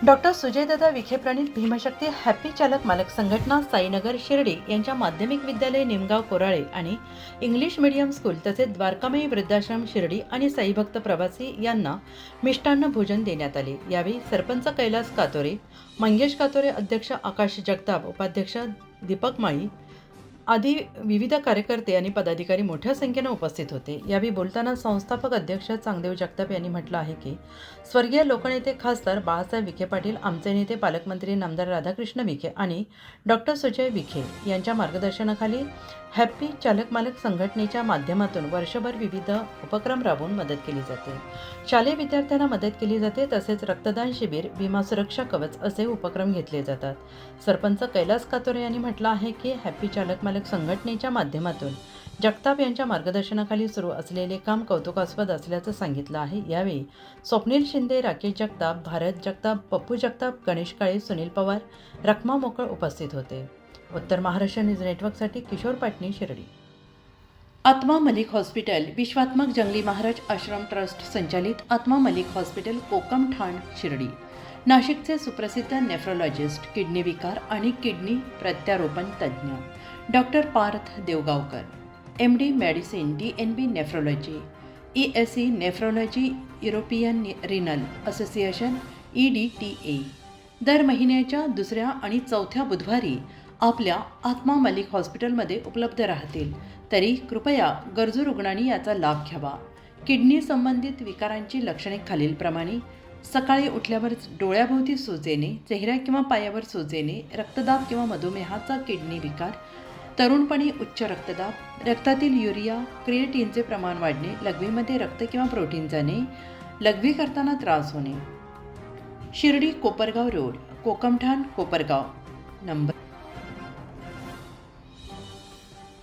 Doctor सुजयदादा Vikhe प्रणीत Bhimshakti happy चालक मालक संघटना साईनगर शिर्डी यांच्या माध्यमिक विद्यालय निमगाव कोराळे आणि इंग्लिश मीडियम स्कूल तसेच द्वारकामाई वृद्धाश्रम शिर्डी आणि साईभक्त प्रवासी यांना मिष्टान्न भोजन देण्यात आले। यावेळी सरपंच कैलास कातोरे, मंगेश कातोरे, अध्यक्ष आकाश जगताप, उपाध्यक्ष दीपक माळी आदी विविध कार्यकर्ते आणि पदाधिकारी मोठ्या संख्येने उपस्थित होते। यावेळी बोलताना संस्थापक अध्यक्ष चांगदेव जगताप यांनी म्हटलं आहे की स्वर्गीय लोकनेते खासदार बाळासाहेब विखे पाटील, आमचे नेते पालकमंत्री नामदार राधाकृष्ण विखे आणि डॉक्टर सुजय विखे यांच्या मार्गदर्शनाखाली हॅपी चालक मालक संघटनेच्या माध्यमातून वर्षभर विविध उपक्रम राबवून मदत केली जाते। शालेय विद्यार्थ्यांना मदत केली जाते, तसेच रक्तदान शिबिर, विमा सुरक्षा कवच असे उपक्रम घेतले जातात। सरपंच कैलास कातोरे यांनी म्हटलं आहे की हॅपी चालक मालक संघटनेच्या माध्यमातून जगताप यांच्या मार्गदर्शनाखाली सुरू असलेले काम कौतुकास्पद असल्याचं सांगितलं आहे। यावेळी स्वप्नील शिंदे, राकेश जगताप, भारत जगताप, पप्पू जगताप, गणेश काळे, सुनील पवार, रखमा मोकळ उपस्थित होते। उत्तर महाराष्ट्र न्यूज नेटवर्कसाठी किशोर पाटणी, शिर्डी। आत्मा मलिक हॉस्पिटल विश्वात्मक जंगली महाराज आश्रम ट्रस्ट संचालित आत्मा मलिक हॉस्पिटल, कोकम ठाण, शिर्डी। नाशिकचे सुप्रसिद्ध नेफ्रोलॉजिस्ट, किडनी विकार आणि किडनी प्रत्यारोपण तज्ज्ञ doctor Parth Devgaonkar, MD medicine, DNB nephrology, ESE nephrology, European renal association EDTA दर महिन्याच्या दुसऱ्या आणि चौथ्या बुधवारी आपल्या आत्मा मलिक हॉस्पिटलमध्ये उपलब्ध राहतील। तरी कृपया गरजू रुग्णांनी याचा लाभ घ्यावा। किडनी संबंधित विकारांची लक्षणे खालीलप्रमाणे: सकाळी उठल्यावर डोळ्याभोवती सूज येणे, चेहऱ्या किंवा पायावर सूज येणे, रक्तदाब किंवा मधुमेहाचा किडनी विकार, तरुणपणी उच्च रक्तदाब, रक्तातील युरिया क्रिएटिनचे प्रमाण वाढणे, लघवीमध्ये रक्त किंवा प्रोटीन जाणे, लघवी करताना त्रास होणे। Shirdi Kopargaon road, Kokamthan, Kopargaon, number